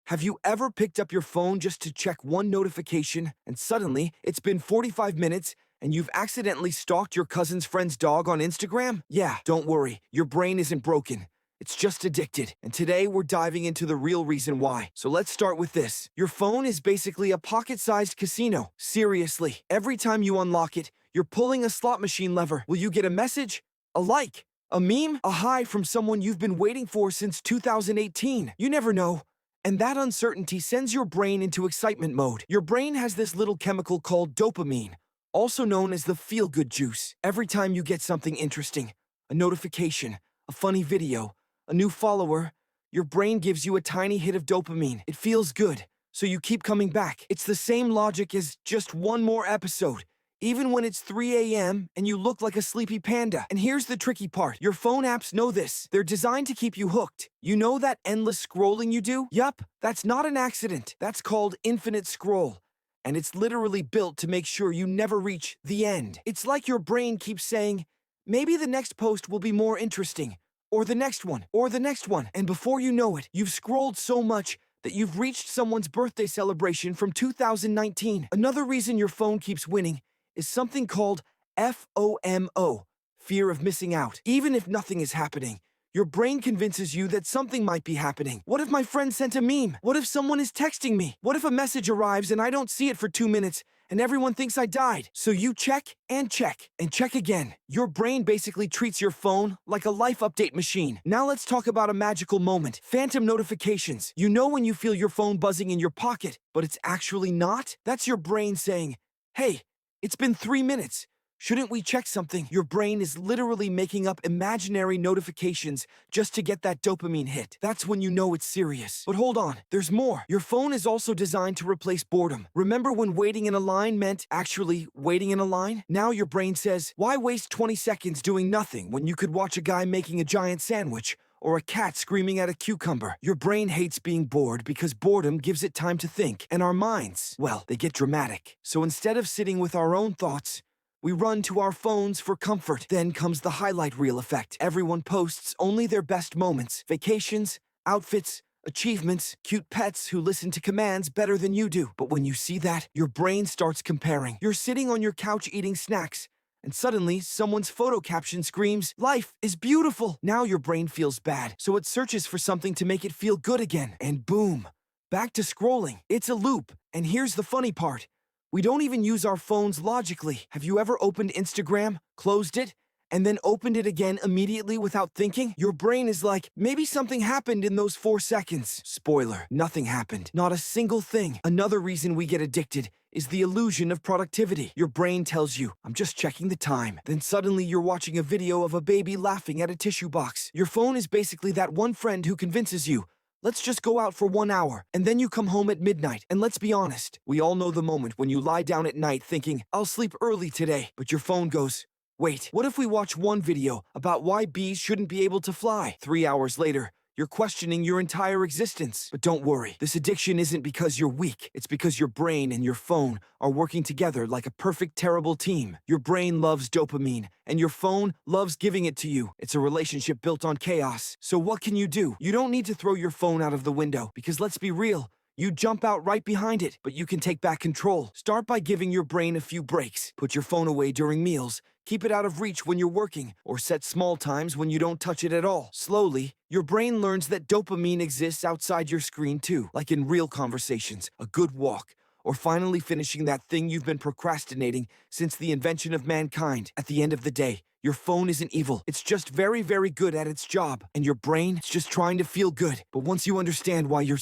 Have you ever picked up your phone just to check one notification, and suddenly it's been 45 minutes and you've accidentally stalked your cousin's friend's dog on Instagram? Yeah, don't worry, your brain isn't broken. It's just addicted. And today we're diving into the real reason why. So let's start with this. Your phone is basically a pocket-sized casino. Seriously, every time you unlock it, you're pulling a slot machine lever. Will you get a message? A like? A meme? A hi from someone you've been waiting for since 2018? You never know. And that uncertainty sends your brain into excitement mode. Your brain has this little chemical called dopamine, also known as the feel-good juice. Every time you get something interesting, a notification, a funny video, a new follower, your brain gives you a tiny hit of dopamine. It feels good, so you keep coming back. It's the same logic as just one more episode, even when it's 3 a.m. and you look like a sleepy panda. And here's the tricky part. Your phone apps know this. They're designed to keep you hooked. You know that endless scrolling you do? Yup, that's not an accident. That's called infinite scroll. And it's literally built to make sure you never reach the end. It's like your brain keeps saying, maybe the next post will be more interesting, or the next one, or the next one. And before you know it, you've scrolled so much that you've reached someone's birthday celebration from 2019. Another reason your phone keeps winning is something called FOMO, fear of missing out. Even if nothing is happening, your brain convinces you that something might be happening. What if my friend sent a meme? What if someone is texting me? What if a message arrives and I don't see it for 2 minutes and everyone thinks I died? So you check and check and check again. Your brain basically treats your phone like a life update machine. Now let's talk about a magical moment. Phantom notifications. You know when you feel your phone buzzing in your pocket, but it's actually not? That's your brain saying, hey, it's been 3 minutes. Shouldn't we check something? Your brain is literally making up imaginary notifications just to get that dopamine hit. That's when you know it's serious. But hold on, there's more. Your phone is also designed to replace boredom. Remember when waiting in a line meant actually waiting in a line? Now your brain says, why waste 20 seconds doing nothing when you could watch a guy making a giant sandwich or a cat screaming at a cucumber? Your brain hates being bored because boredom gives it time to think. And our minds, well, they get dramatic. So instead of sitting with our own thoughts, we run to our phones for comfort. Then comes the highlight reel effect. Everyone posts only their best moments. Vacations, outfits, achievements, cute pets who listen to commands better than you do. But when you see that, your brain starts comparing. You're sitting on your couch eating snacks, and suddenly someone's photo caption screams, "Life is beautiful." Now your brain feels bad, so it searches for something to make it feel good again. And boom, back to scrolling. It's a loop. And here's the funny part. We don't even use our phones logically. Have you ever opened Instagram, closed it, and then opened it again immediately without thinking? Your brain is like, maybe something happened in those 4 seconds. Spoiler, nothing happened. Not a single thing. Another reason we get addicted is the illusion of productivity. Your brain tells you, I'm just checking the time. Then suddenly you're watching a video of a baby laughing at a tissue box. Your phone is basically that one friend who convinces you, let's just go out for 1 hour, and then you come home at midnight. And let's be honest, we all know the moment when you lie down at night thinking, I'll sleep early today, but your phone goes, wait, what if we watch one video about why bees shouldn't be able to fly? 3 hours later, you're questioning your entire existence. But don't worry, this addiction isn't because you're weak. It's because your brain and your phone are working together like a perfect, terrible team. Your brain loves dopamine, and your phone loves giving it to you. It's a relationship built on chaos. So what can you do? You don't need to throw your phone out of the window, because let's be real, you jump out right behind it, but you can take back control. Start by giving your brain a few breaks. Put your phone away during meals. Keep it out of reach when you're working, or set small times when you don't touch it at all. Slowly, your brain learns that dopamine exists outside your screen too, like in real conversations, a good walk, or finally finishing that thing you've been procrastinating since the invention of mankind. At the end of the day, your phone isn't evil. It's just very, very good at its job. And your brain is just trying to feel good. But once you understand why you're